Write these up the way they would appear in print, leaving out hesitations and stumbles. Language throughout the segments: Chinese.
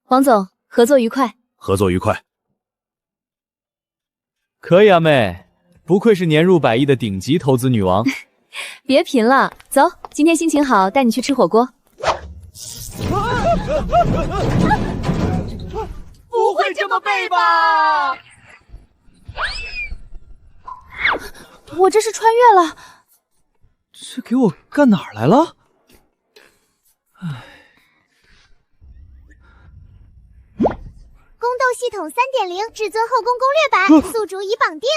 王总，合作愉快。合作愉快。可以啊，妹，不愧是年入100亿的顶级投资女王。别贫了，走，今天心情好，带你去吃火锅。不会这么背吧？我这是穿越了。这给我干哪儿来了？宫斗系统3.0至尊后宫攻略版，宿主已绑定。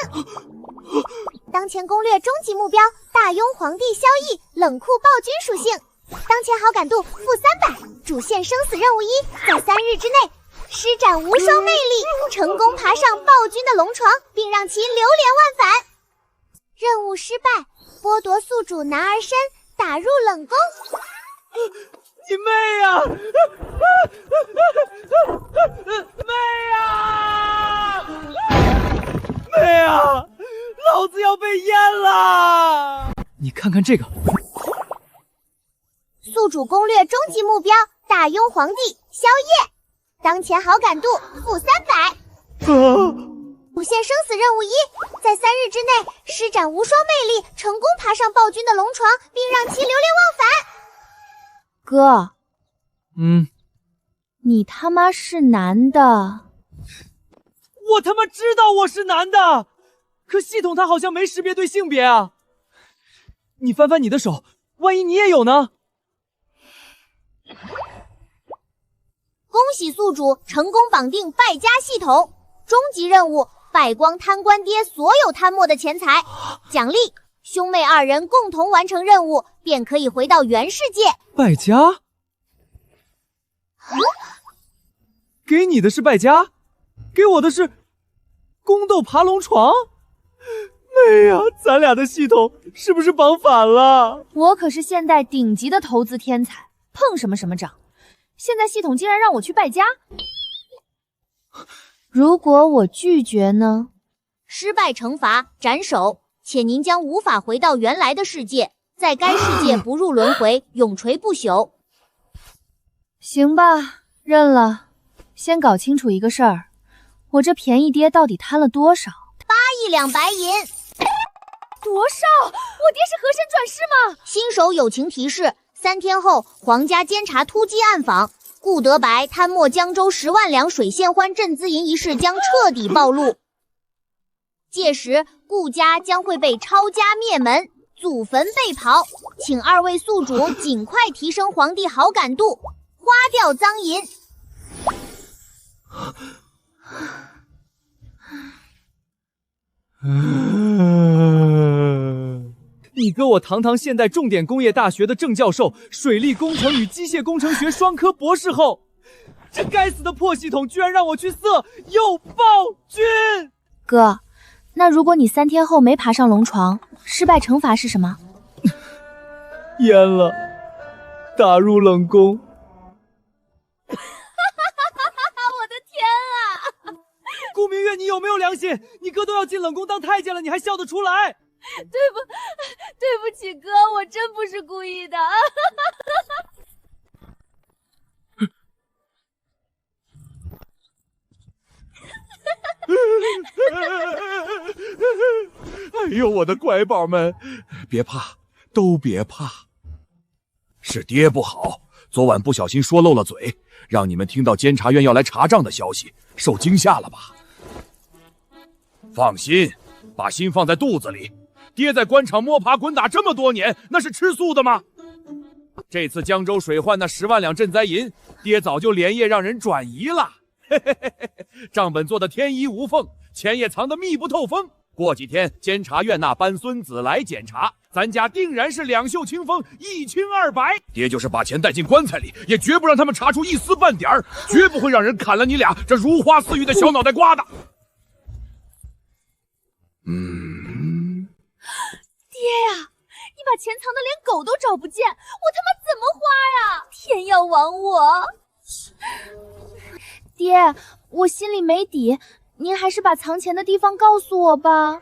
当前攻略终极目标：大雍皇帝萧绎，冷酷暴君属性。当前好感度-300，主线生死任务1，在3日之内施展无双魅力，成功爬上暴君的龙床，并让其流连忘返。任务失败，剥夺宿主男儿身，打入冷宫。你妹呀！妹呀！妹呀！老子要被淹了！你看看这个，宿主攻略终极目标：大雍皇帝萧绎，当前好感度-300。主线生死任务1，在3日之内施展无双魅力，成功爬上暴君的龙床，并让其流连忘返。哥，你他妈是男的？我他妈知道我是男的，可系统它好像没识别对性别啊！你翻翻你的手，万一你也有呢？恭喜宿主成功绑定败家系统，终极任务：败光贪官爹所有贪墨的钱财，奖励兄妹2人共同完成任务，便可以回到原世界。败家？给你的是败家，给我的是宫斗爬龙床。妹呀，咱俩的系统是不是绑反了？我可是现代顶级的投资天才，碰什么什么涨。现在系统竟然让我去败家，如果我拒绝呢？失败惩罚斩首，且您将无法回到原来的世界，在该世界不入轮回，永垂不朽。行吧，认了。先搞清楚一个事儿，我这便宜爹到底贪了多少？8亿两白银。多少？我爹是河神转世吗？新手友情提示：3天后，皇家监察突击暗访，顾德白贪墨江州10万两水线欢镇资银一事将彻底暴露。届时，顾家将会被抄家灭门，祖坟被刨，请2位宿主尽快提升皇帝好感度，花掉赃银。你哥我堂堂现代重点工业大学的正教授，水利工程与机械工程学双科博士后，这该死的破系统居然让我去色诱暴君！哥，那如果你3天后没爬上龙床，失败惩罚是什么？淹了，打入冷宫。我的天啊！顾明月，你有没有良心？你哥都要进冷宫当太监了，你还笑得出来？对不起哥，我真不是故意的。哎呦，我的乖宝们，别怕，都别怕。是爹不好，昨晚不小心说漏了嘴，让你们听到监察院要来查账的消息，受惊吓了吧？放心，把心放在肚子里。爹在官场摸爬滚打这么多年，那是吃素的吗？这次江州水患那10万两赈灾银，爹早就连夜让人转移了。账本做的天衣无缝，钱也藏得密不透风。过几天监察院那班孙子来检查，咱家定然是2袖清风，1清2白。爹就是把钱带进棺材里，也绝不让他们查出一丝半点儿，绝不会让人砍了你俩这如花似玉的小脑袋瓜的。爹呀，你把钱藏的连狗都找不见，我他妈怎么花呀？天要亡我！爹，我心里没底，您还是把藏钱的地方告诉我吧。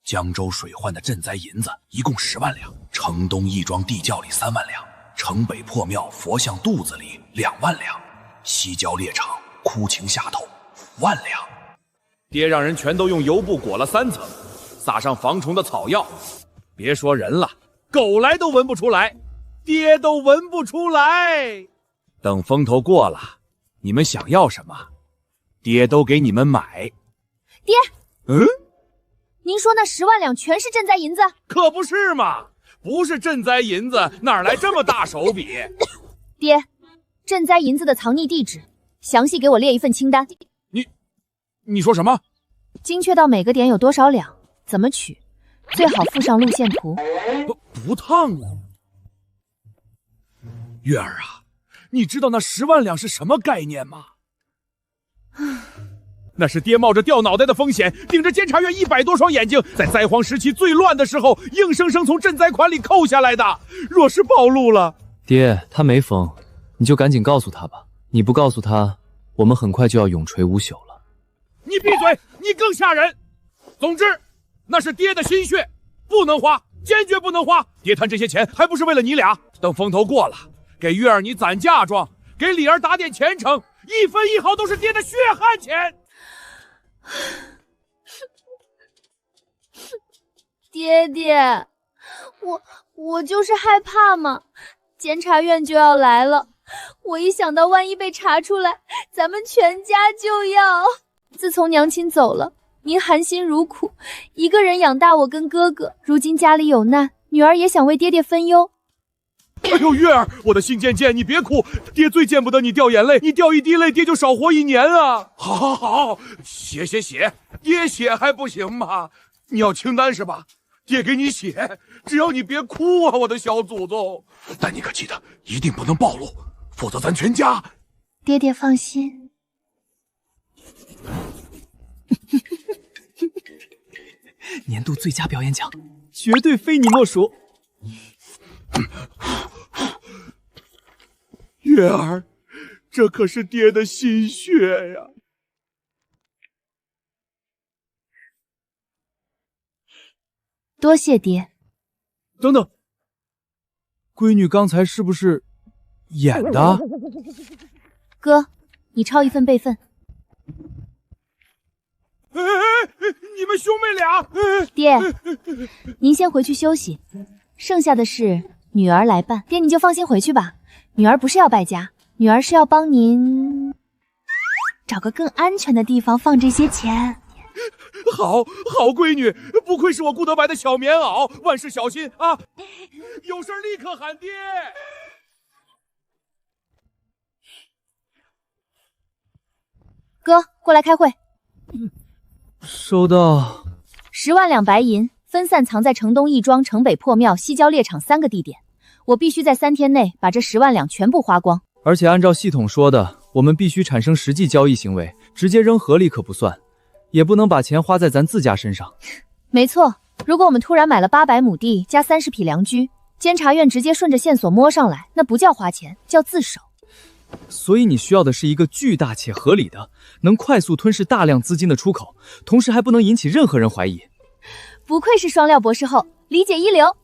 江州水患的赈灾银子一共10万两，城东义庄地窖里3万两，城北破庙佛像肚子里2万两，西郊猎场枯情下头5万两。爹让人全都用油布裹了3层，撒上防虫的草药。别说人了，狗来都闻不出来，爹都闻不出来。等风头过了，你们想要什么，爹都给你们买。爹，嗯，您说那10万两全是赈灾银子？可不是嘛，不是赈灾银子，哪来这么大手笔？爹，赈灾银子的藏匿地址，详细给我列一份清单。你说什么？精确到每个点有多少两，怎么取，最好附上路线图。不烫啊！月儿啊，你知道那10万两是什么概念吗？那是爹冒着掉脑袋的风险，顶着监察院100多双眼睛，在灾荒时期最乱的时候，硬生生从赈灾款里扣下来的。若是暴露了，爹，他没疯，你就赶紧告诉他吧。你不告诉他，我们很快就要永垂无朽了。你闭嘴，你更吓人。总之，那是爹的心血，不能花，坚决不能花。爹贪这些钱，还不是为了你俩？等风头过了，给月儿你攒嫁妆，给李儿打点前程，1分1毫都是爹的血汗钱。爹爹，我就是害怕嘛，监察院就要来了，我一想到万一被查出来，咱们全家就要……自从娘亲走了，您含辛茹苦，一个人养大我跟哥哥，如今家里有难，女儿也想为爹爹分忧。哎呦，月儿，我的心渐渐，你别哭，爹最见不得你掉眼泪，你掉一滴泪，爹就少活1年啊！好，写，爹写还不行吗？你要清单是吧？爹给你写，只要你别哭啊，我的小祖宗。但你可记得，一定不能暴露，否则咱全家……爹爹放心。年度最佳表演奖，绝对非你莫属。月儿，这可是爹的心血呀！多谢爹。等等，闺女刚才是不是演的？哥，你抄一份备份。你们兄妹俩……爹，您先回去休息，剩下的事女儿来办。爹，你就放心回去吧，女儿不是要败家，女儿是要帮您找个更安全的地方放这些钱。好闺女，不愧是我顾德白的小棉袄，万事小心啊！有事立刻喊爹。哥，过来开会。收到。10万两白银分散藏在城东义庄、城北破庙、西郊猎场3个地点，我必须在3天内把这10万两全部花光。而且按照系统说的，我们必须产生实际交易行为，直接扔河里可不算，也不能把钱花在咱自家身上。没错，如果我们突然买了800亩地加30匹良驹，监察院直接顺着线索摸上来，那不叫花钱，叫自首。所以你需要的是一个巨大且合理的，能快速吞噬大量资金的出口，同时还不能引起任何人怀疑。不愧是双料博士后，理解一流。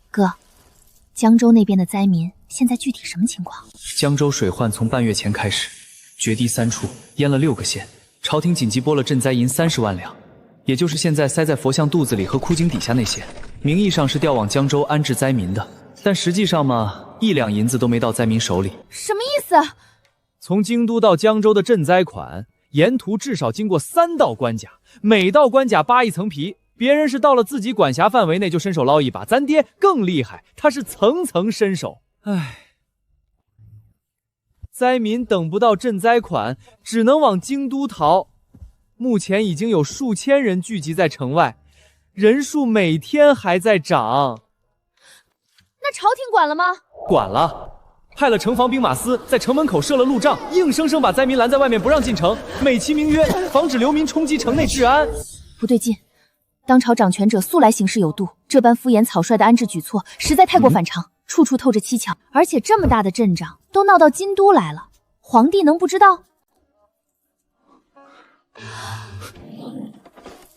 哥，江州那边的灾民现在具体什么情况？江州水患从半月前开始，决堤3处，淹了6个县，朝廷紧急拨了赈灾银30万两，也就是现在塞在佛像肚子里和枯井底下那些，名义上是调往江州安置灾民的，但实际上嘛，1两银子都没到灾民手里。什么意思？从京都到江州的赈灾款，沿途至少经过3道关卡，每道关卡扒一层皮。别人是到了自己管辖范围内就伸手捞一把，咱爹更厉害，他是层层伸手。唉，灾民等不到赈灾款，只能往京都逃。目前已经有数千人聚集在城外，人数每天还在涨。那朝廷管了吗？管了，派了城防兵马司在城门口设了路障，硬生生把灾民拦在外面不让进城，美其名曰防止流民冲击城内治安。不对劲，当朝掌权者素来行事有度，这般敷衍草率的安置举措实在太过反常，处处透着蹊跷。而且这么大的阵仗都闹到京都来了，皇帝能不知道？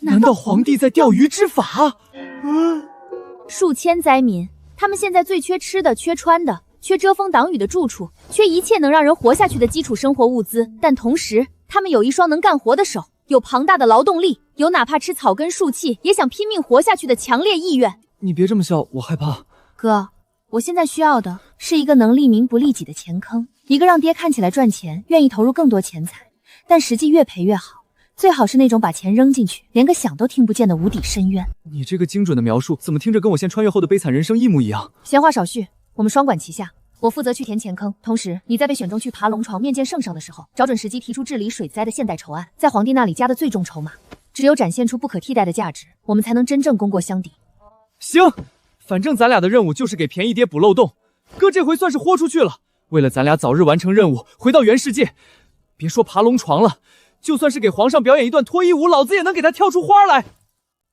难道皇帝在钓鱼执法？数千灾民，他他们现在最缺吃的，缺穿的，缺遮风挡雨的住处，缺一切能让人活下去的基础生活物资。但同时，他们有一双能干活的手，有庞大的劳动力，有哪怕吃草根树气也想拼命活下去的强烈意愿。你别这么笑，我害怕。哥，我现在需要的是一个能利民不利己的钱坑，一个让爹看起来赚钱，愿意投入更多钱财，但实际越赔越好。最好是那种把钱扔进去，连个响都听不见的无底深渊。你这个精准的描述，怎么听着跟我现穿越后的悲惨人生一模一样？闲话少叙，我们双管齐下。我负责去填钱坑，同时你在被选中去爬龙床面见圣上的时候，找准时机提出治理水灾的现代筹案，在皇帝那里加的最重筹码。只有展现出不可替代的价值，我们才能真正功过相抵。行，反正咱俩的任务就是给便宜爹补漏洞。哥这回算是豁出去了，为了咱俩早日完成任务，回到原世界。别说爬龙床了，就算是给皇上表演一段脱衣舞，老子也能给他跳出花来。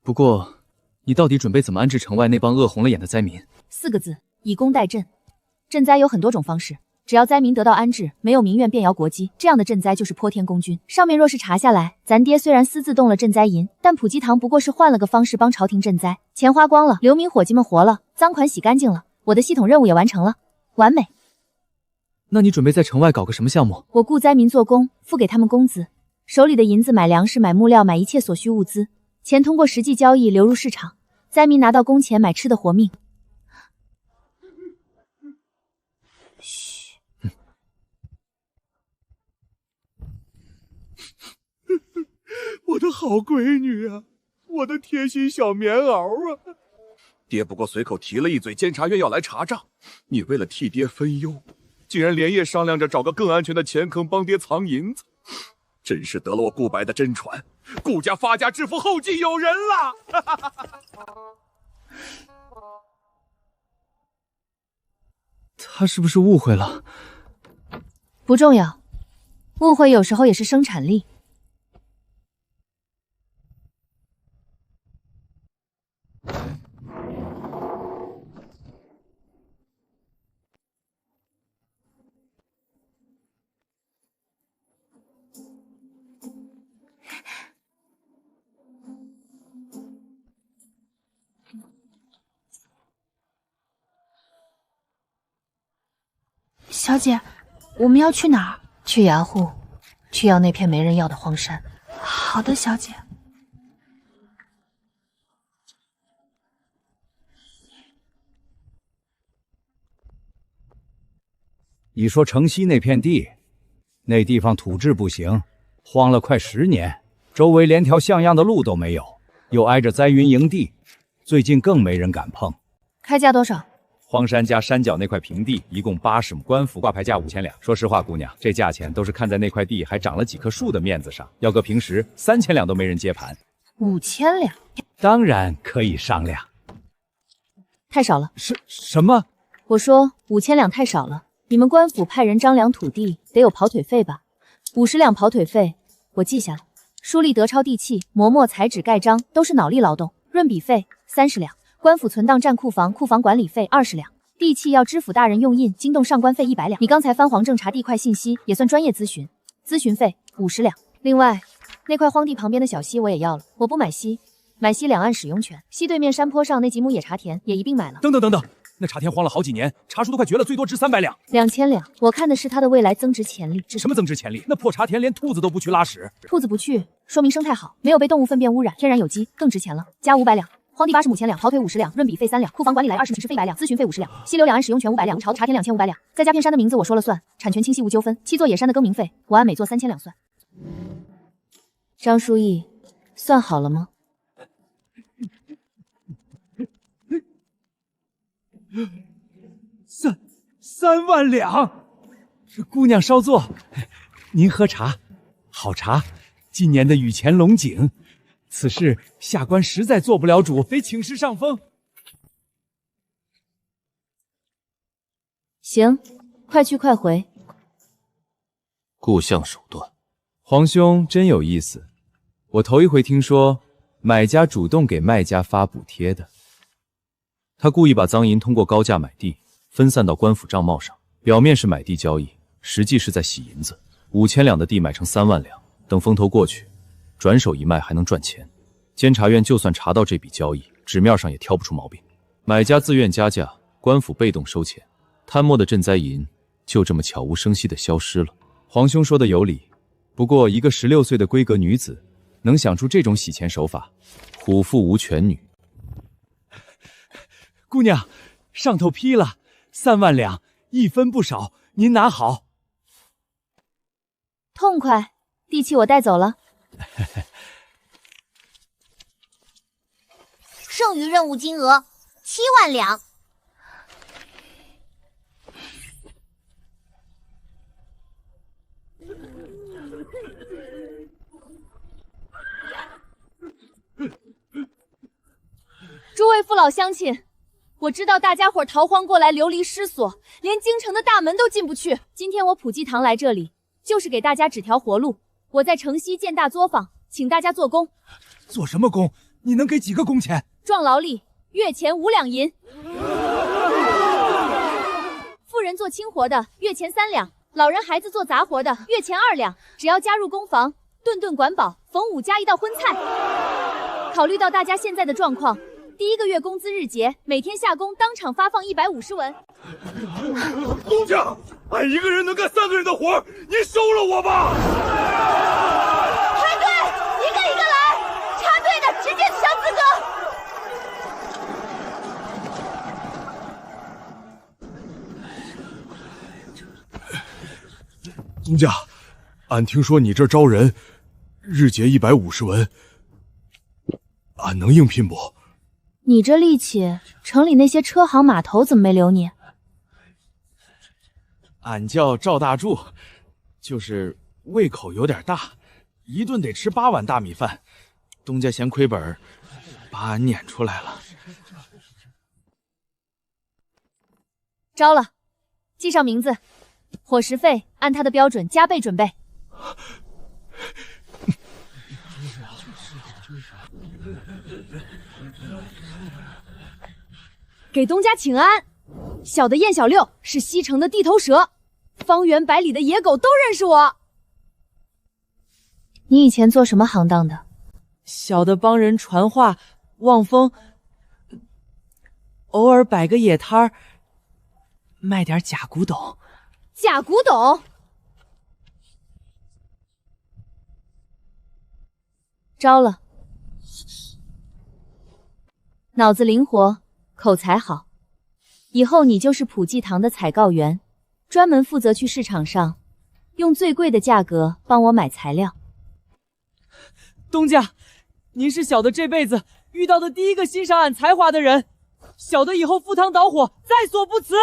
不过，你到底准备怎么安置城外那帮饿红了眼的灾民？4个字：以工代赈。赈灾有很多种方式，只要灾民得到安置，没有民怨便摇国基，这样的赈灾就是泼天攻军。上面若是查下来，咱爹虽然私自动了赈灾银，但普济堂不过是换了个方式帮朝廷赈灾，钱花光了，流民伙计们活了，赃款洗干净了，我的系统任务也完成了，完美。那你准备在城外搞个什么项目？我雇灾民做工，付给他们工资，手里的银子买粮食、买木料、买一切所需物资，钱通过实际交易流入市场，灾民拿到工钱买吃的活命。嘘，我的好闺女啊，我的贴心小棉袄啊！爹不过随口提了一嘴，监察院要来查账，你为了替爹分忧，竟然连夜商量着找个更安全的钱坑帮爹藏银子，真是得了我顾白的真传，顾家发家致富后继有人了！他是不是误会了？不重要，误会有时候也是生产力。小姐，我们要去哪儿？去衙户，去要那片没人要的荒山。好的，小姐。你说城西那片地，那地方土质不行，荒了快10年，周围连条像样的路都没有，又挨着灾云营地，最近更没人敢碰。开价多少？荒山加山脚那块平地，一共80亩，官府挂牌价5000两。说实话，姑娘，这价钱都是看在那块地还长了几棵树的面子上，要搁平时3000两都没人接盘。5000两，当然可以商量。太少了。什么？我说5000两太少了。你们官府派人张量土地，得有跑腿费吧？50两跑腿费，我记下了。书立德抄地契，磨墨裁纸盖章，都是脑力劳动。润笔费30两。官府存档占库房，库房管理费20两，地契要知府大人用印，惊动上官费100两。你刚才翻黄证查地块信息，也算专业咨询，咨询费50两。另外，那块荒地旁边的小溪我也要了，我不买溪，买溪两岸使用权。溪对面山坡上那几亩野茶田也一并买了。等等，那茶田荒了好几年，茶树都快绝了，最多值300两。2000两，我看的是它的未来增值潜力。什么增值潜力？那破茶田连兔子都不去拉屎。兔子不去，说明生态好，没有被动物粪便污染，天然有机，更值钱了。加500两。荒地80亩1000两，跑腿50两，润笔费3两，库房管理来20亩，是费100两，咨询费50两，溪流两岸使用权500两，茶田2500两，再加片山的名字我说了算，产权清晰无纠纷。7座野山的更名费，我按每座3000两算。张书义，算好了吗？3万两。姑娘稍坐，您喝茶，好茶，今年的雨前龙井。此事下官实在做不了主，得请示上峰。行，快去快回。故相手段，皇兄真有意思。我头一回听说买家主动给卖家发补贴的。他故意把赃银通过高价买地分散到官府账帽上，表面是买地交易，实际是在洗银子。5000两的地买成3万两，等风头过去，转手一卖还能赚钱。监察院就算查到这笔交易，纸面上也挑不出毛病。买家自愿加价，官府被动收钱，贪墨的赈灾银就这么悄无声息地消失了。皇兄说的有理，不过一个16岁的闺阁女子能想出这种洗钱手法，虎父无犬女。姑娘，上头批了3万两，1分不少，您拿好。痛快，地契我带走了。剩余任务金额7万两。诸位父老乡亲，我知道大家伙逃荒过来流离失所，连京城的大门都进不去。今天我普济堂来这里，就是给大家指条活路。我在城西建大作坊，请大家做工。做什么工？你能给几个工钱？壮劳力，月钱5两银。妇人做轻活的，月钱3两；老人孩子做杂活的，月钱2两。只要加入工房，顿顿管饱，逢5加1道荤菜。考虑到大家现在的状况，第1个月工资日结，每天下工当场发放150文。工匠，俺一个人能干3个人的活，您收了我吧。排队，一个一个来，插队的直接抢资格。工匠，俺听说你这儿招人，日结150文，俺能应聘不？你这力气，城里那些车行码头怎么没留你？俺叫赵大柱，就是胃口有点大，一顿得吃8碗大米饭。东家嫌亏本，把俺撵出来了。招了，记上名字，伙食费按他的标准加倍准备。给东家请安。小的燕小六是西城的地头蛇，方圆百里的野狗都认识我。你以前做什么行当的？小的帮人传话望风，偶尔摆个野摊儿，卖点假古董。假古董？招了。脑子灵活，口才好，以后你就是普济堂的采购员，专门负责去市场上用最贵的价格帮我买材料。东家，您是小的这辈子遇到的第一个欣赏俺才华的人，小的以后赴汤蹈火在所不辞。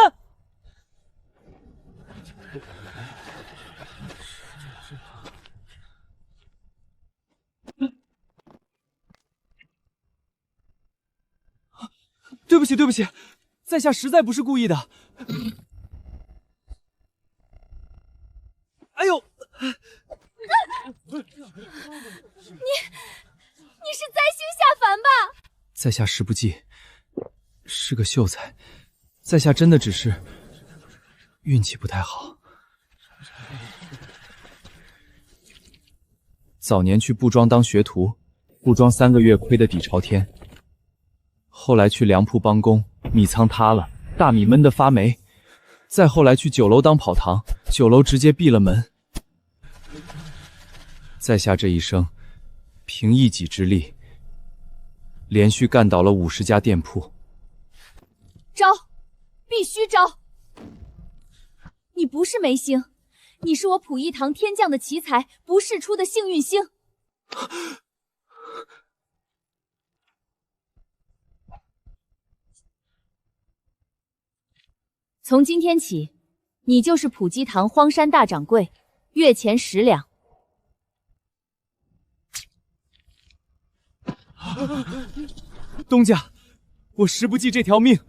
对不起，对不起，在下实在不是故意的。哎呦！你是灾星下凡吧？在下实不济，是个秀才，在下真的只是运气不太好。早年去布庄当学徒，布庄3个月亏得底朝天。后来去粮铺帮工，米仓塌了，大米闷得发霉。再后来去酒楼当跑堂，酒楼直接闭了门。在下这一生，凭一己之力，连续干倒了50家店铺。招，必须招！你不是没星，你是我普一堂天降的奇才，不世出的幸运星。从今天起，你就是普济堂荒山大掌柜，月钱10两。东家，我实不济这条命，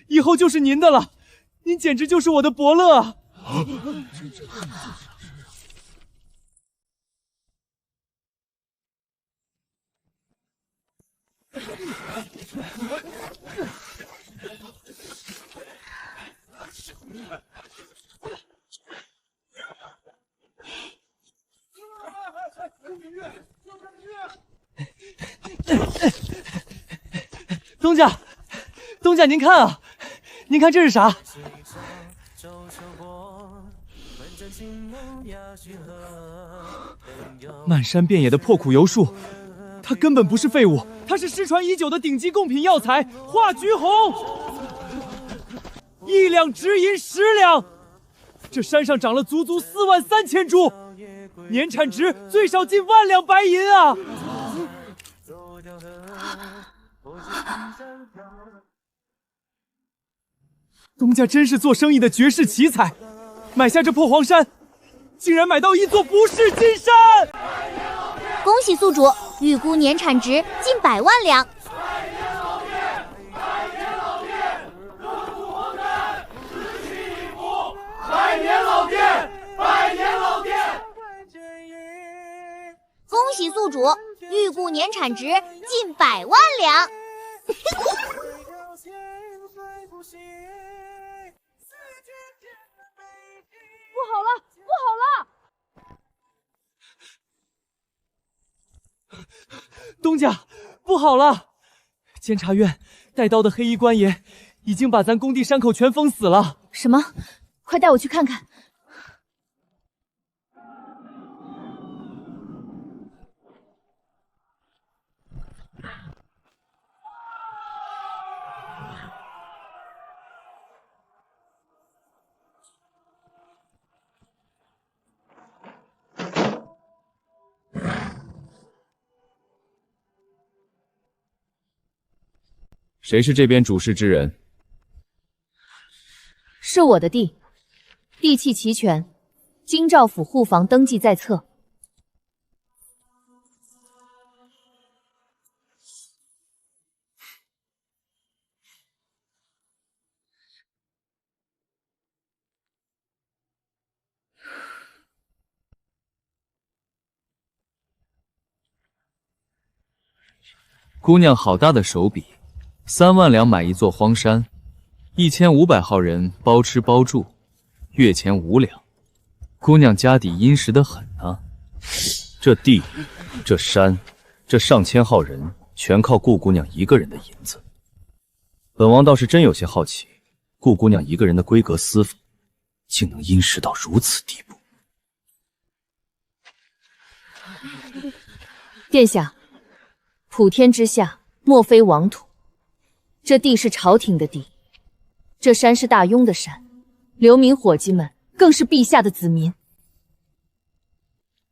以后就是您的了，您简直就是我的伯乐啊！东家，您看啊，您看这是啥？漫山遍野的破苦油树，它根本不是废物，它是失传已久的顶级贡品药材——化橘红。1两值银10两，这山上长了足足43000株，年产值最少近1万两白银啊！东家真是做生意的绝世奇才，买下这破黄山，竟然买到一座不世金山！恭喜宿主，预估年产值近100万两。百年老店，百年老店！恭喜宿主，预估年产值近100万两。不好了，不好了！东家，不好了！监察院带刀的黑衣官爷已经把咱工地山口全封死了。什么？快带我去看看！谁是这边主事之人？是我的地，地契齐全，京兆府户房登记在册。姑娘好大的手笔，3万两买一座荒山，1500号人包吃包住，月钱5两。姑娘家底殷实得很啊！这地、这山、这上千号人，全靠顾姑娘一个人的银子。本王倒是真有些好奇，顾姑娘一个人的闺阁私房，竟能殷实到如此地步。殿下，普天之下莫非王土，这地是朝廷的地，这山是大庸的山，流民伙计们更是陛下的子民。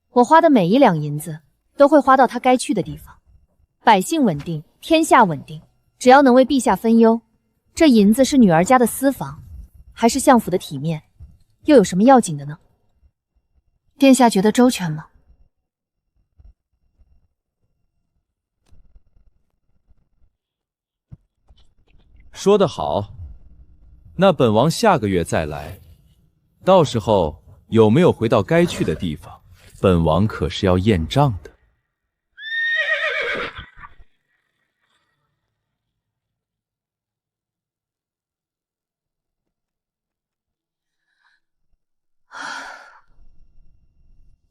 我花的每1两银子都会花到他该去的地方，百姓稳定，天下稳定。只要能为陛下分忧，这银子是女儿家的私房，还是相府的体面，又有什么要紧的呢？殿下觉得周全吗？说得好，那本王下个月再来，到时候有没有回到该去的地方，本王可是要验账的。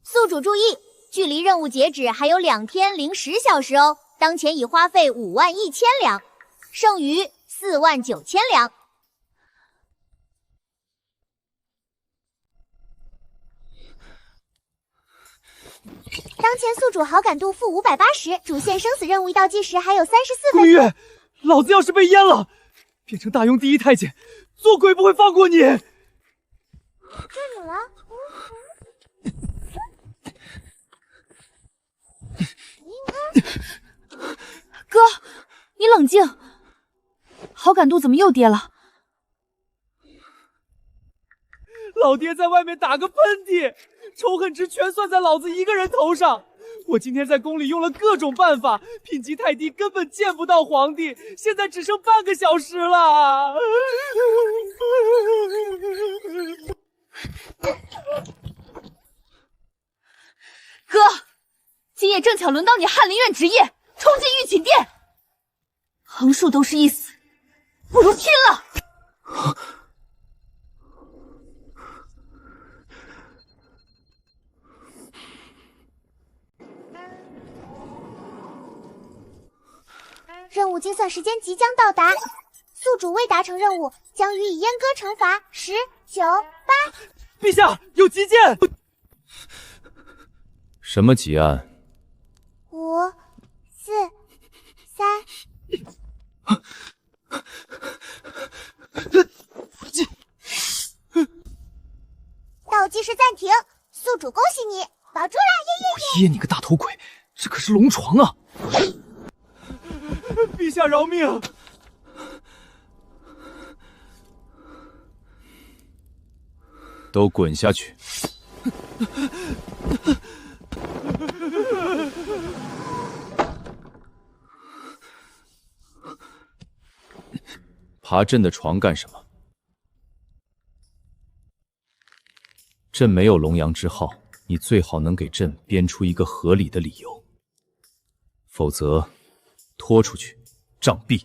宿主注意，距离任务截止还有2天零10小时哦。当前已花费51000两，剩余49000两。当前宿主好感度负580，主线生死任务一倒计时还有34分钟。宫月，老子要是被阉了，变成大庸第1太监，做鬼不会放过你！这怎么了？哥，你冷静，好感度怎么又跌了？老爹在外面打个喷嚏，仇恨值全算在老子一个人头上。我今天在宫里用了各种办法，品级太低，根本见不到皇帝。现在只剩半个小时了。哥，今夜正巧轮到你翰林院值夜，冲进御寝殿，横竖都是一死，不如拼了！任务精算时间即将到达，宿主未达成任务，将予以阉割惩罚。10、9、8。陛下，有急件！什么急案？5、4、3。倒计时暂停，宿主恭喜你保住了，耶你个大头鬼，这可是龙床啊！陛下饶命！都滚下去！爬朕的床干什么？朕没有龙阳之好，你最好能给朕编出一个合理的理由，否则拖出去杖毙。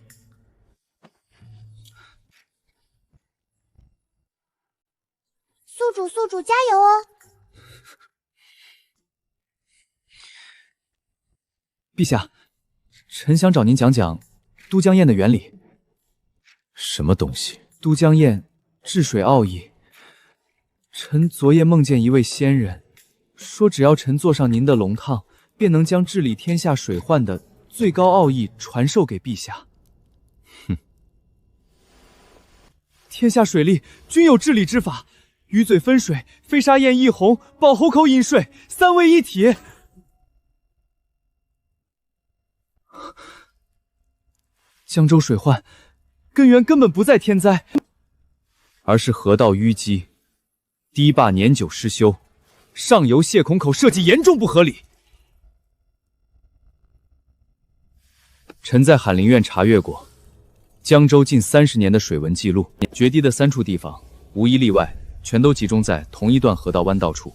宿主加油哦！陛下，臣想找您讲讲都江堰的原理。什么东西？都江堰治水奥义。臣昨夜梦见一位仙人，说只要臣坐上您的龙榻，便能将治理天下水患的最高奥义传授给陛下。哼！天下水利均有治理之法。鱼嘴分水，飞沙堰一洪，保喉口引水，三位一体。江州水患根源根本不在天灾，而是河道淤积，堤坝年久失修，上游泄孔口设计严重不合理。臣在翰林院查阅过江州近30年的水文记录，决堤的3处地方无一例外，全都集中在同一段河道弯道处。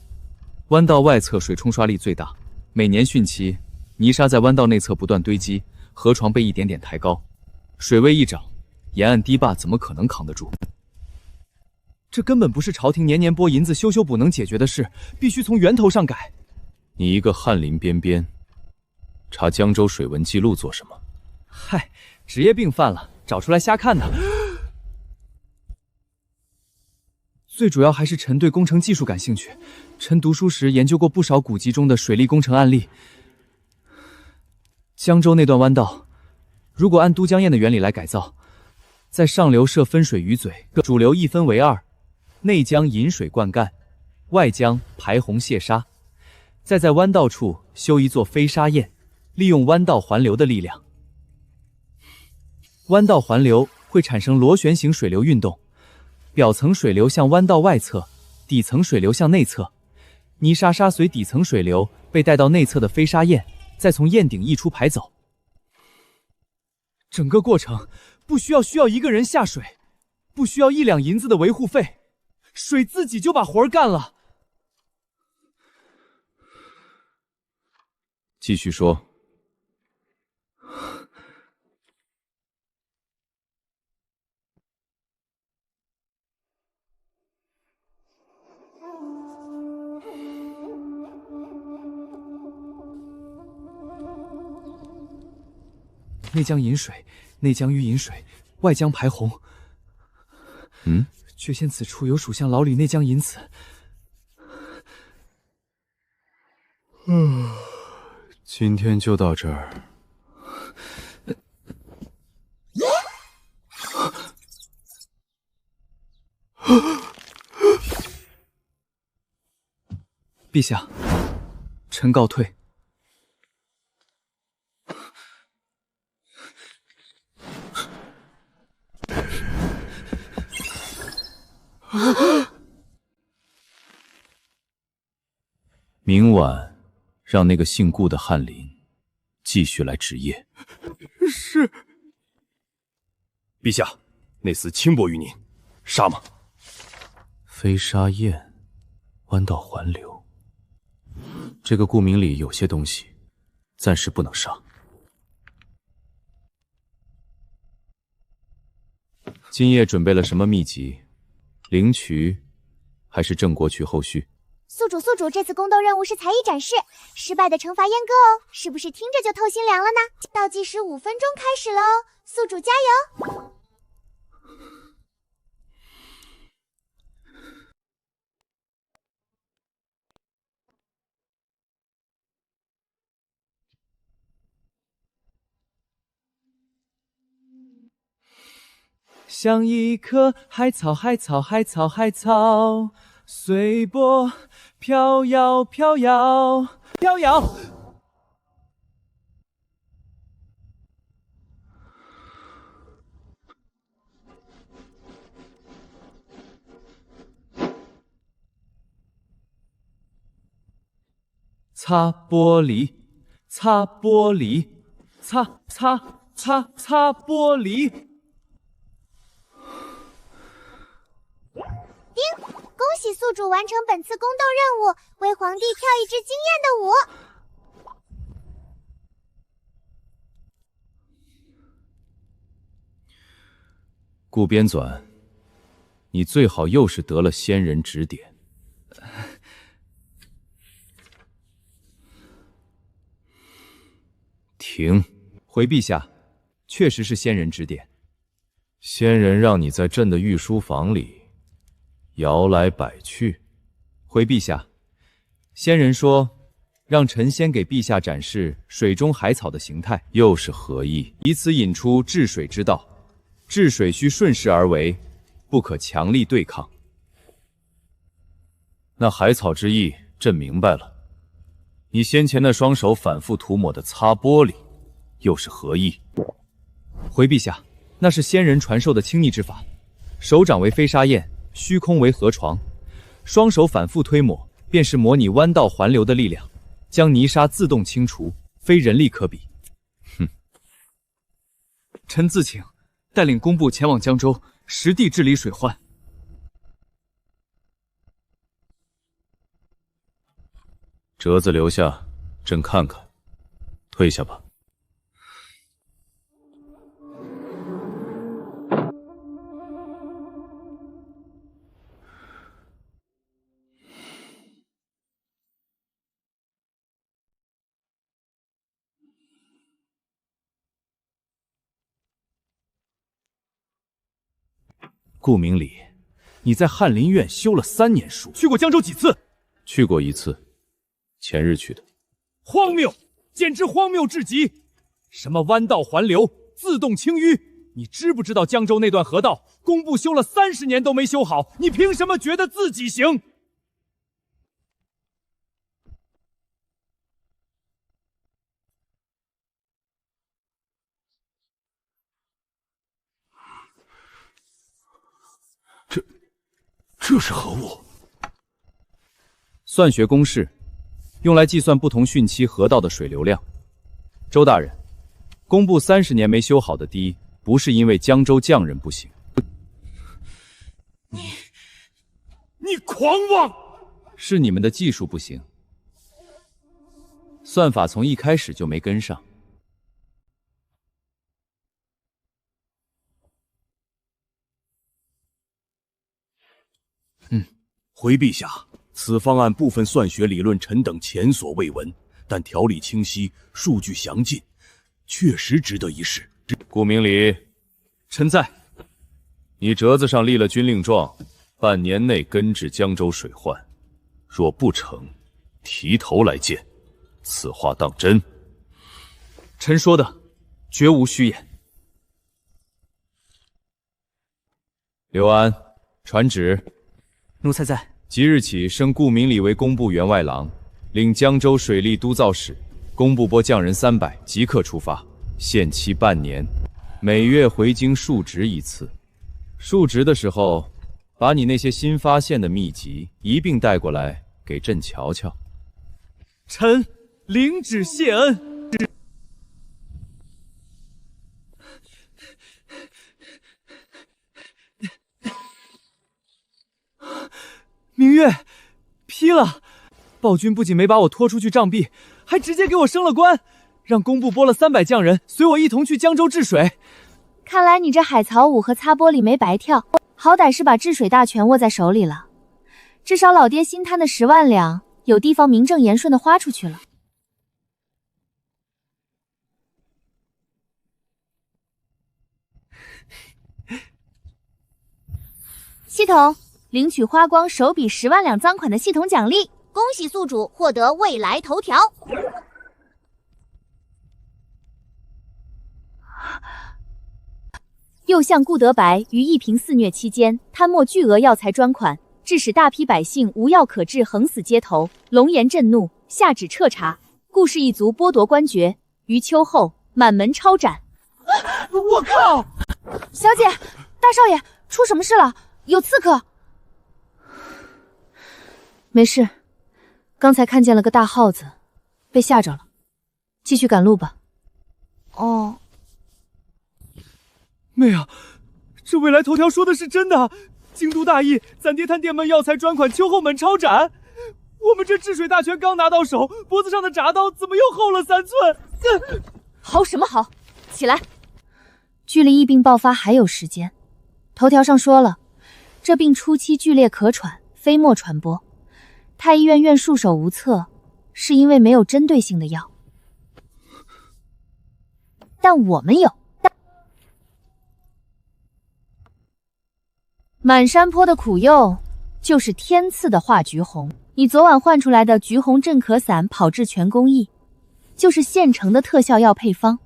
弯道外侧水冲刷力最大，每年汛期，泥沙在弯道内侧不断堆积，河床被一点点抬高，水位一涨，沿岸堤坝怎么可能扛得住？这根本不是朝廷年年拨银子修补能解决的事，必须从源头上改。你一个翰林边边，查江州水文记录做什么？嗨，职业病犯了，找出来瞎看的。最主要还是臣对工程技术感兴趣，臣读书时研究过不少古籍中的水利工程案例。江州那段弯道，如果按都江堰的原理来改造，在上流设分水鱼嘴，主流一分为2，内江引水灌溉，外江排洪泄沙，再在弯道处修一座飞沙堰，利用弯道环流的力量。弯道环流会产生螺旋形水流运动，表层水流向弯道外侧，底层水流向内侧，泥沙沙随底层水流被带到内侧的飞沙堰，再从堰顶溢出排走。整个过程不需要一个人下水，不需要1两银子的维护费，水自己就把活儿干了。继续说。内江引水，内江淤引水，外江排洪。却见此处有属相老吕内江引子。今天就到这儿。陛下，臣告退。明晚让那个姓顾的翰林继续来值夜。是。陛下，那厮轻薄于您，杀吗？飞沙堰，弯道环流，这个顾名里有些东西，暂时不能杀。今夜准备了什么秘籍？灵渠，还是郑国渠后续？宿主，这次宫斗任务是才艺展示，失败的惩罚阉割哦，是不是听着就透心凉了呢？倒计时5分钟开始了哦，宿主加油！像一棵海草，海草，海草，海草，随波飘摇，飘摇，飘摇。擦玻璃，擦玻璃，擦玻璃。叮！恭喜宿主完成本次宫斗任务，为皇帝跳一支惊艳的舞。顾边纂，你最好又是得了仙人指点。停！回陛下，确实是仙人指点。仙人让你在朕的御书房里摇来摆去。回陛下，仙人说让臣先给陛下展示水中海草的形态，又是何意？以此引出治水之道。治水需顺势而为，不可强力对抗。那海草之意，朕明白了。你先前那双手反复涂抹的擦玻璃，又是何意？回陛下，那是仙人传授的清逆之法。手掌为飞沙焰，虚空为河床，双手反复推抹，便是模拟弯道环流的力量，将泥沙自动清除，非人力可比。哼！臣自请带领工部前往江州，实地治理水患。折子留下，朕看看。退下吧。顾明礼，你在翰林院修了3年书，去过江州几次？去过1次，前日去的。荒谬，简直荒谬至极！什么弯道环流、自动清淤，你知不知道江州那段河道，工部修了30年都没修好，你凭什么觉得自己行？这是何物？算学公式，用来计算不同汛期河道的水流量。周大人，工部30年没修好的堤，不是因为江州匠人不行。你狂妄！是你们的技术不行，算法从一开始就没跟上。回陛下，此方案部分算学理论，臣等前所未闻，但条理清晰，数据详尽，确实值得一试。顾明礼，臣在。你折子上立了军令状，半年内根治江州水患，若不成，提头来见。此话当真？臣说的绝无虚言。刘安，传旨。奴才在。即日起升顾明礼为工部员外郎，领江州水利督造使，工部拨匠人300，即刻出发，限期半年，每月回京述职1次。述职的时候，把你那些新发现的秘籍一并带过来给朕瞧瞧。臣领旨谢恩。明月，批了！暴君不仅没把我拖出去杖毙，还直接给我升了官，让工部拨了300匠人随我一同去江州治水。看来你这海草舞和擦玻璃没白跳，好歹是把治水大权握在手里了。至少老爹新摊的10万两，有地方名正言顺的花出去了。系统。领取花光手笔10万两赃款的系统奖励，恭喜宿主获得未来头条。又向顾德白于一平肆虐期间贪墨巨额药材专款，致使大批百姓无药可治，横死街头。龙颜震怒，下旨彻查。顾氏一族剥夺官爵，于秋后满门抄斩。我靠！小姐，大少爷，出什么事了？有刺客。没事，刚才看见了个大耗子，被吓着了。继续赶路吧。哦，妹啊，这未来头条说的是真的！京都大邑暂跌探店门药材专款秋后门抄斩。我们这治水大权刚拿到手，脖子上的铡刀怎么又厚了3寸？嚎什么嚎？起来！距离疫病爆发还有时间。头条上说了，这病初期剧烈咳喘，飞沫传播。太医院院束手无策，是因为没有针对性的药。但我们有。满山坡的苦柚，就是天赐的化橘红。你昨晚换出来的橘红镇咳散跑治全工艺，就是现成的特效药配方。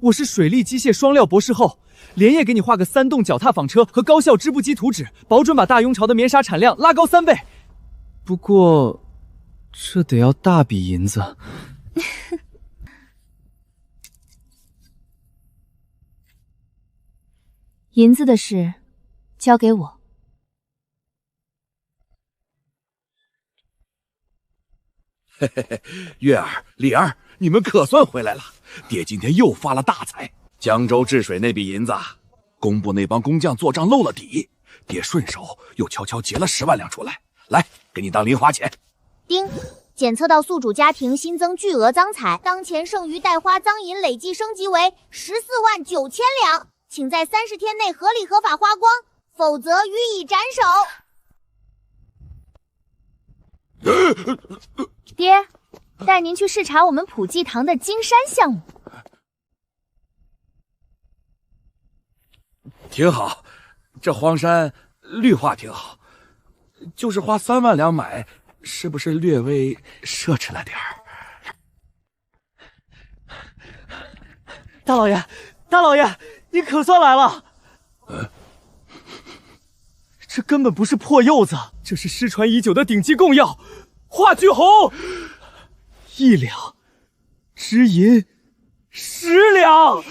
我是水利机械双料博士后，连夜给你画个3栋脚踏纺车和高效织布机图纸，保准把大雍巢的棉纱产量拉高3倍。不过，这得要大笔银子。银子的事，交给我。嘿嘿嘿，月儿、丽儿，你们可算回来了。爹今天又发了大财，江州治水那笔银子，工部那帮工匠做账漏了底，爹顺手又悄悄结了10万两出来，来给你当零花钱。丁，检测到宿主家庭新增巨额赃财，当前剩余带花赃银累计升级为14.9万两，请在30天内合理合法花光，否则予以斩首。爹，带您去视察我们普济堂的金山项目。挺好，这荒山绿化挺好，就是花3万两买，是不是略微奢侈了点儿？大老爷，大老爷，你可算来了！这根本不是破柚子，这是失传已久的顶级贡药——化橘红，1两，值银10两。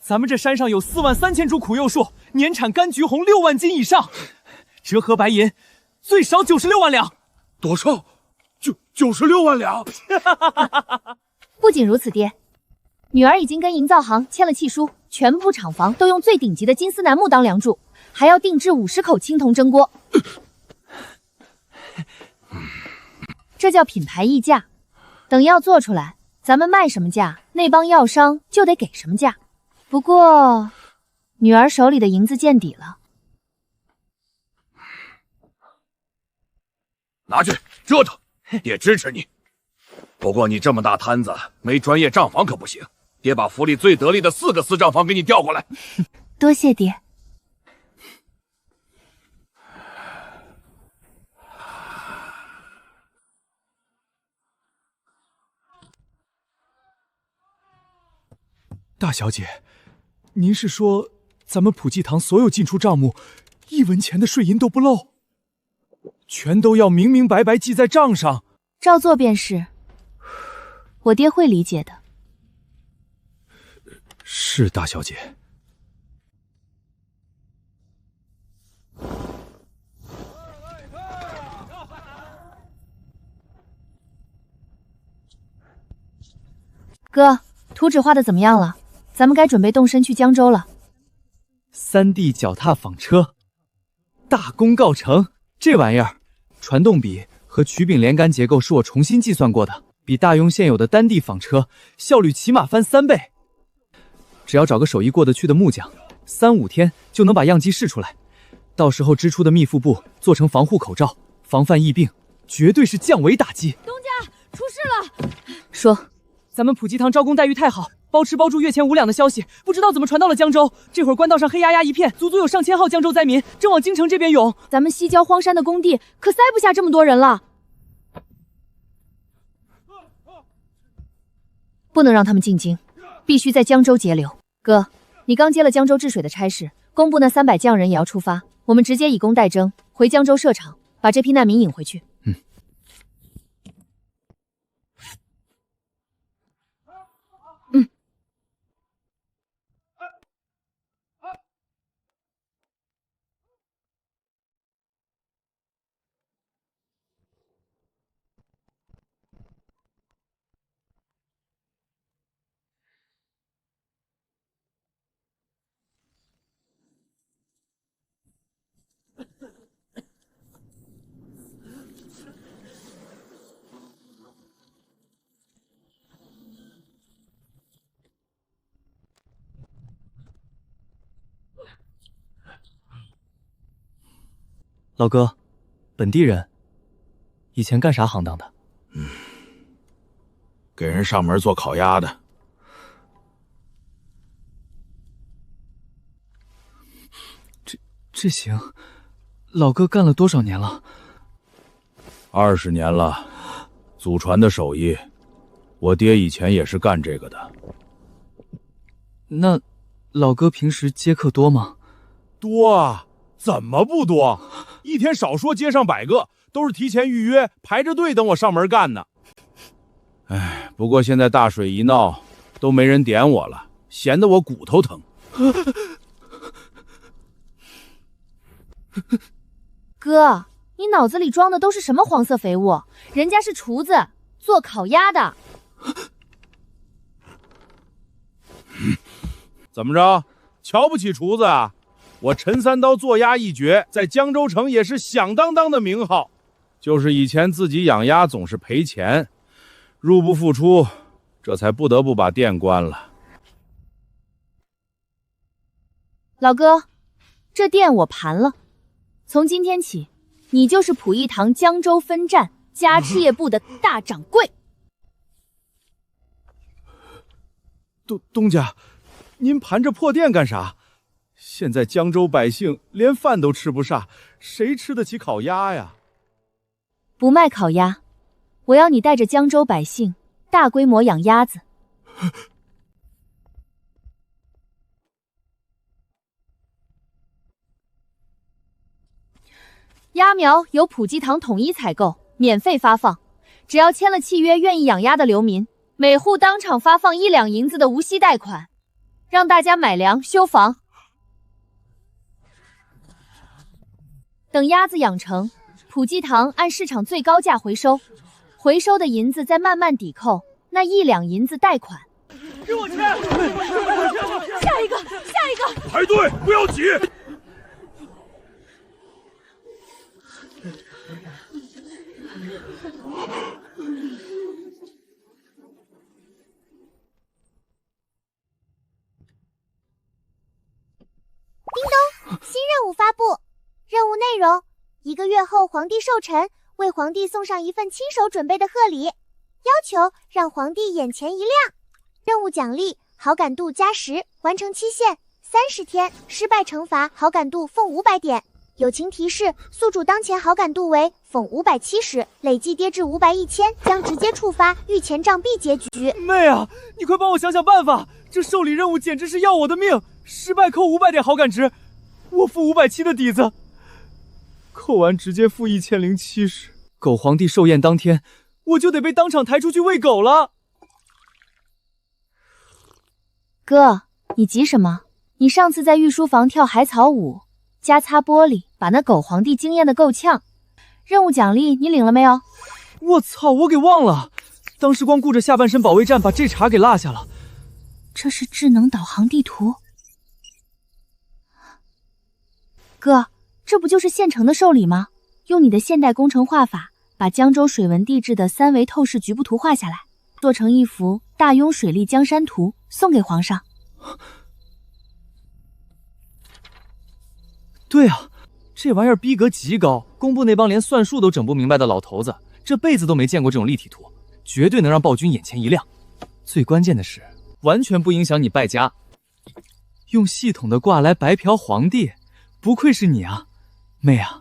咱们这山上有43000株苦柚树，年产柑橘红6万斤以上，折合白银最少96万两。多少？96万两。不仅如此，爹，女儿已经跟营造行签了契书，全部厂房都用最顶级的金丝楠木当梁柱，还要定制50口青铜蒸锅。这叫品牌溢价。等药做出来，咱们卖什么价，那帮药商就得给什么价。不过，女儿手里的银子见底了。拿去折腾，爹支持你。不过你这么大摊子，没专业账房可不行。爹把府里最得力的4个私账房给你调过来。多谢爹。大小姐，您是说咱们普济堂所有进出账目，1文钱的税银都不漏，全都要明明白白记在账上？照做便是。我爹会理解的。是大小姐。哥，图纸画的怎么样了？咱们该准备动身去江州了。3D 脚踏纺车，大功告成。这玩意儿，传动比和曲柄连杆结构是我重新计算过的，比大雍现有的单地纺车效率起码翻3倍。只要找个手艺过得去的木匠，3、5天就能把样机试出来。到时候织出的密腹布做成防护口罩，防范疫病，绝对是降维打击。东家，出事了！说，咱们普济堂招工待遇太好，包吃包住月前5两的消息，不知道怎么传到了江州。这会儿官道上黑压压一片，足足有上千号江州灾民正往京城这边涌。咱们西郊荒山的工地可塞不下这么多人了，不能让他们进京，必须在江州截留。哥，你刚接了江州治水的差事，工部那300匠人也要出发，我们直接以工代征，回江州设厂，把这批难民引回去。老哥，本地人，以前干啥行当的？给人上门做烤鸭的。这行，老哥干了多少年了？20年了，祖传的手艺。我爹以前也是干这个的。那老哥平时接客多吗？多啊，怎么不多？一天少说接上100个，都是提前预约，排着队等我上门干呢。哎，不过现在大水一闹，都没人点我了，闲得我骨头疼。哥，你脑子里装的都是什么黄色肥物？人家是厨子，做烤鸭的。怎么着？瞧不起厨子啊？我陈三刀做鸭一绝，在江州城也是响当当的名号。就是以前自己养鸭总是赔钱，入不敷出，这才不得不把店关了。老哥，这店我盘了，从今天起，你就是普益堂江州分站家事业部的大掌柜。东家，您盘着破店干啥？现在江州百姓连饭都吃不上，谁吃得起烤鸭呀？不卖烤鸭，我要你带着江州百姓大规模养鸭子。鸭苗由普济堂统一采购，免费发放。只要签了契约，愿意养鸭的流民，每户当场发放1两银子的无息贷款，让大家买粮修房。等鸭子养成，普济堂按市场最高价回收，回收的银子再慢慢抵扣那1两银子贷款。给我签！下一个，下一个！排队，不要挤！叮咚，新任务发布。任务内容：1个月后皇帝寿辰，为皇帝送上一份亲手准备的贺礼，要求让皇帝眼前一亮。任务奖励：好感度加10，完成期限30天，失败惩罚好感度俸500点。友情提示：宿主当前好感度为俸570，累计跌至500、1000，将直接触发御前障壁结局。妹啊，你快帮我想想办法！这受理任务简直是要我的命，失败扣500点好感值，我负570的底子，扣完直接负1070。狗皇帝寿宴当天，我就得被当场抬出去喂狗了。哥，你急什么？你上次在御书房跳海草舞，加擦玻璃，把那狗皇帝惊艳的够呛。任务奖励你领了没有？我操，我给忘了，当时光顾着下半身保卫战，把这茬给落下了。这是智能导航地图。哥，这不就是现成的寿礼吗？用你的现代工程画法，把江州水文地质的3维透视局部图画下来，做成一幅大庸水利江山图，送给皇上。对啊，这玩意儿逼格极高，工部那帮连算术都整不明白的老头子，这辈子都没见过这种立体图，绝对能让暴君眼前一亮。最关键的是，完全不影响你败家。用系统的卦来白嫖皇帝，不愧是你啊，妹啊！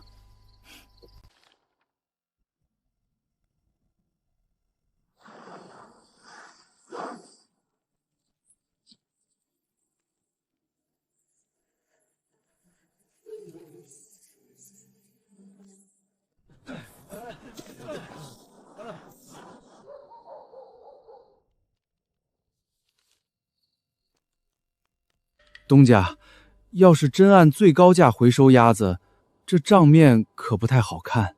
东家，要是真按最高价回收鸭子，这账面可不太好看。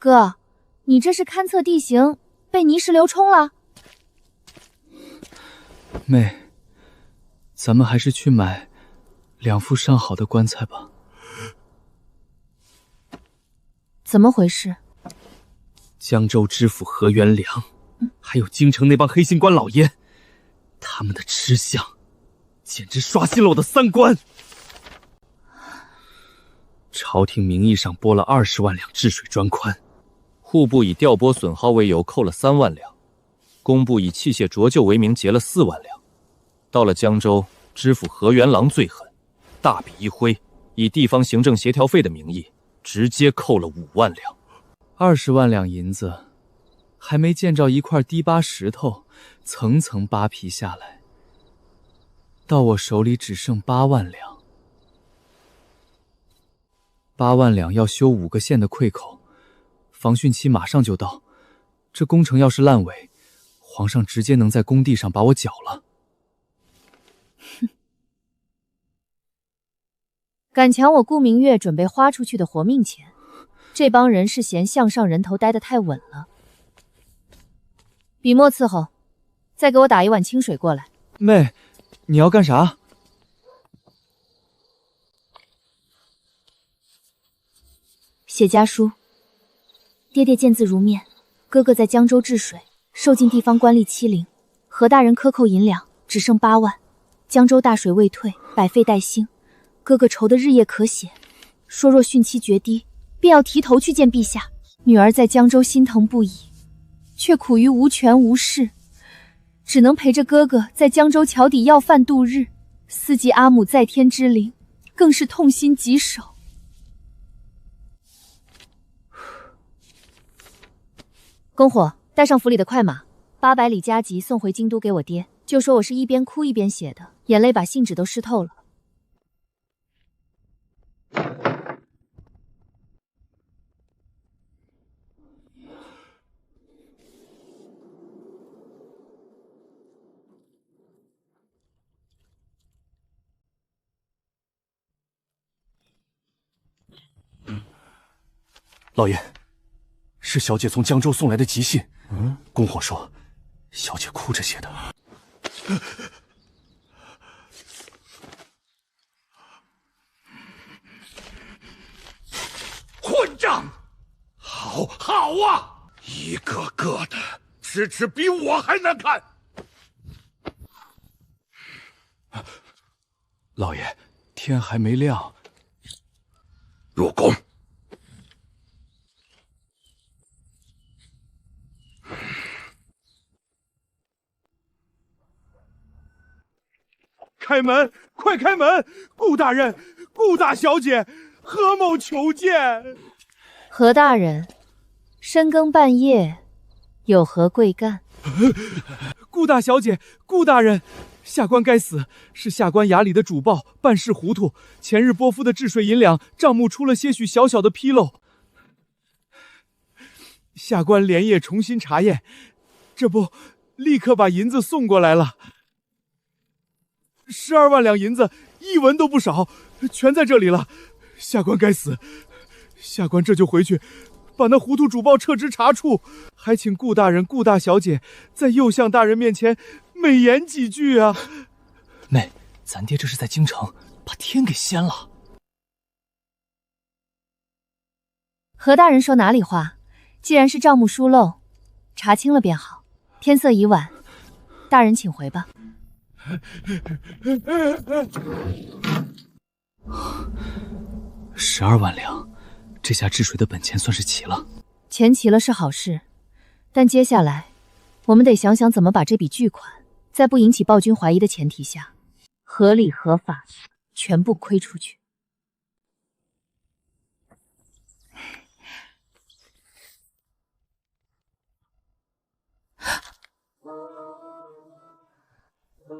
哥，你这是勘测地形被泥石流冲了？妹，咱们还是去买2副上好的棺材吧。怎么回事？江州知府何元良，还有京城那帮黑心官老爷，他们的吃相简直刷新了我的3观。朝廷名义上拨了20万两治水专宽，户部以调拨损耗为由扣了3万两，工部以器械浊旧为名结了4万两。到了江州，知府何元郎最狠，大笔一挥，以地方行政协调费的名义，直接扣了5万两。20万两银子，还没见着一块低巴石头，层层扒皮下来，到我手里只剩8万两。8万两要修5个县的溃口，防汛期马上就到，这工程要是烂尾，皇上直接能在工地上把我绞了。哼，敢抢我顾明月准备花出去的活命钱，这帮人是嫌项上人头待得太稳了。笔墨伺候，再给我打1碗清水过来。妹，你要干啥？写家书。爹爹见字如面，哥哥在江州治水，受尽地方官吏欺凌，何大人克扣银两，只剩8万。江州大水未退，百废待兴，哥哥愁得日夜咳血，说若汛期决堤，便要提头去见陛下。女儿在江州心疼不已，却苦于无权无势，只能陪着哥哥在江州桥底要饭度日。思及阿母在天之灵，更是痛心疾首。公伙，带上府里的快马，800里加急送回京都给我爹，就说我是一边哭一边写的，眼泪把信纸都湿透了。老爷，是小姐从江州送来的急信。公伙说，小姐哭着写的。混账！好啊，一个个的吃比我还难看。老爷，天还没亮，入宫。开门，快开门！顾大人，顾大小姐，何某求见。何大人，深更半夜有何贵干？顾大小姐，顾大人，下官该死，是下官衙里的主报办事糊涂，前日拨付的治水银两账目出了些许小小的纰漏，下官连夜重新查验，这不立刻把银子送过来了。12万两银子，一文都不少，全在这里了。下官该死，下官这就回去，把那糊涂主报撤职查处，还请顾大人、顾大小姐在右相大人面前美言几句啊！妹，咱爹这是在京城把天给掀了。何大人说哪里话？既然是账目疏漏，查清了便好。天色已晚，大人请回吧。12万两，这下治水的本钱算是齐了。钱齐了是好事，但接下来我们得想想怎么把这笔巨款，在不引起暴君怀疑的前提下，合理合法全部亏出去。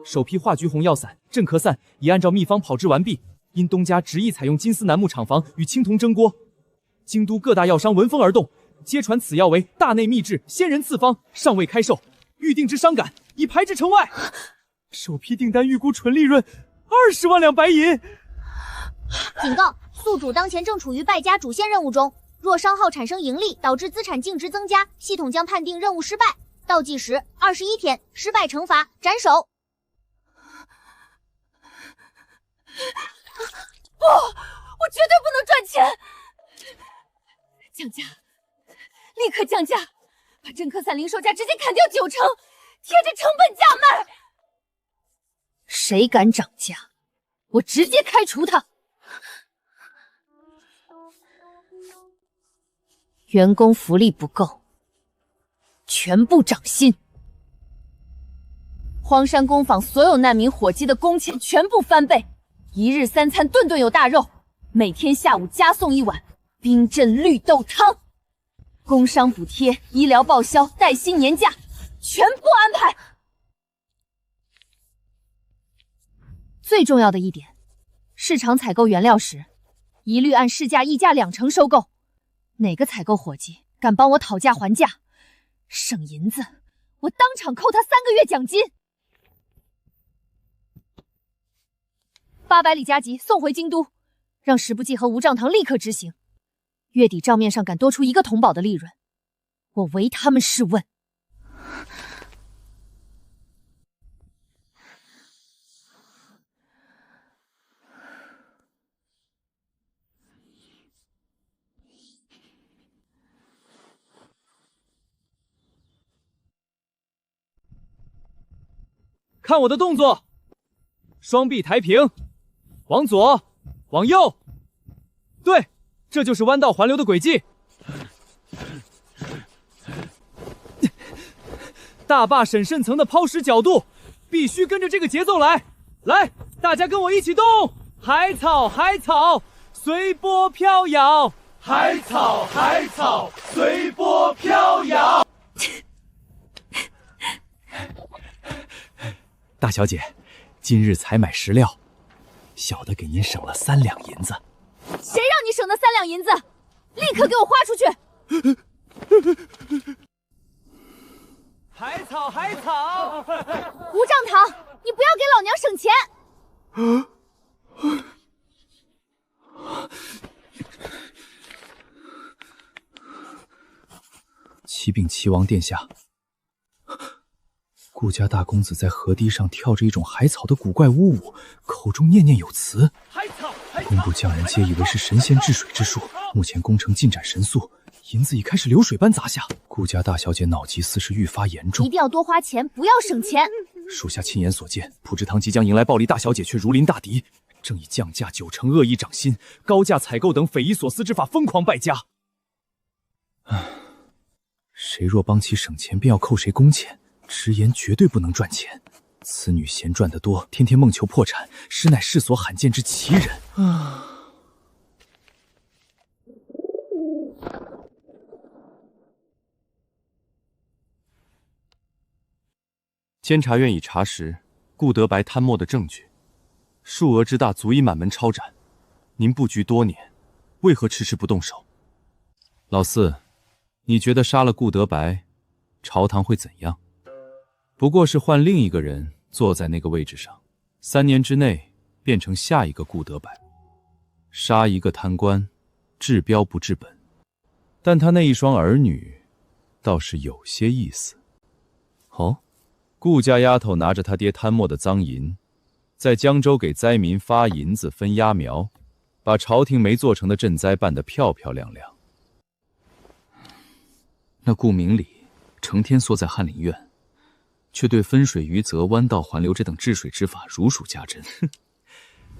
首批化橘红药散、镇咳散已按照秘方炮制完毕，因东家执意采用金丝楠木厂房与青铜蒸锅，京都各大药商闻风而动，皆传此药为大内秘制，仙人赐方，尚未开售，预定之伤感，已排至城外。首批订单预估纯利润20万两白银。警告：宿主当前正处于败家主线任务中，若商号产生盈利，导致资产净值增加，系统将判定任务失败，倒计时21天，失败惩罚斩首。不，我绝对不能赚钱！降价，立刻降价，把真科散零售价直接砍掉90%，贴着成本价卖。谁敢涨价，我直接开除他。员工福利不够，全部涨薪。荒山工坊所有难民伙计的工钱全部翻倍，1日3餐顿顿有大肉，每天下午加送1碗冰镇绿豆汤，工伤补贴、医疗报销、带薪年假，全部安排。最重要的一点，市场采购原料时，一律按市价溢价2成收购。哪个采购伙计敢帮我讨价还价，省银子，我当场扣他3个月奖金。800里加急送回京都，让十不记和无账堂立刻执行。月底账面上敢多出1个同保的利润，我唯他们是问。看我的动作，双臂抬平，往左，往右，对，这就是弯道环流的轨迹。大坝审慎层的抛石角度，必须跟着这个节奏来。来，大家跟我一起动，海草，海草，随波飘摇，海草，海草，随波飘摇。大小姐，今日采买食料，小的给您省了3两银子。谁让你省那3两银子？立刻给我花出去！海草，海草！无账堂，你不要给老娘省钱！启禀齐王殿下，顾家大公子在河堤上跳着一种海草的古怪巫舞，口中念念有词。工部匠人皆以为是神仙治水之术，目前工程进展神速，银子已开始流水般砸下。顾家大小姐脑疾似是愈发严重，一定要多花钱，不要省钱。属下亲眼所见，普之堂即将迎来暴力大小姐，却如临大敌，正以降价90%恶意涨薪、高价采购等匪夷所思之法疯狂败家。谁若帮其省钱，便要扣谁工钱，直言绝对不能赚钱。此女嫌赚得多，天天梦求破产，实乃世所罕见之奇人。监察院已查实顾德白贪墨的证据，数额之大，足以满门抄斩。您布局多年，为何迟迟不动手？老四，你觉得杀了顾德白，朝堂会怎样？不过是换另一个人坐在那个位置上，3年之内变成下一个顾德白。杀一个贪官，治标不治本。但他那一双儿女，倒是有些意思。哦，顾家丫头拿着他爹贪墨的赃银，在江州给灾民发银子分秧苗，把朝廷没做成的赈灾办得漂漂亮亮。那顾明礼成天缩在翰林院，却对分水余泽、弯道环流这等治水之法如数家珍。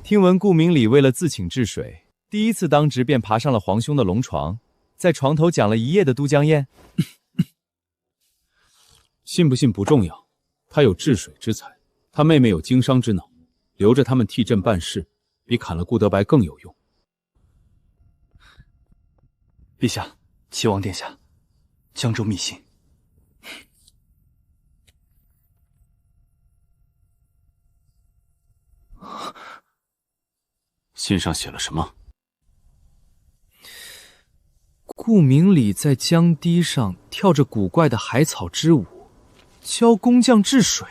听闻顾明礼为了自请治水，第一次当值便爬上了皇兄的龙床，在床头讲了1夜的都江堰。信不信不重要，他有治水之才，他妹妹有经商之脑，留着他们替朕办事，比砍了顾德白更有用。陛下，齐王殿下，江州密信。信上写了什么？顾明礼在江堤上跳着古怪的海草之舞，教工匠治水。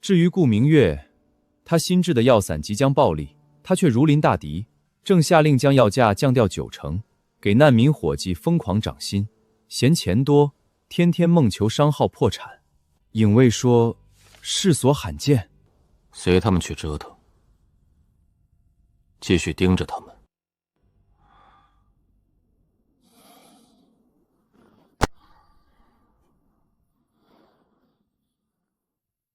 至于顾明月，他新制的药伞即将暴利，他却如临大敌，正下令将药价降掉90%，给难民伙计疯狂涨薪，嫌钱多，天天梦求商号破产。影卫说，世所罕见。随他们去折腾，继续盯着他们。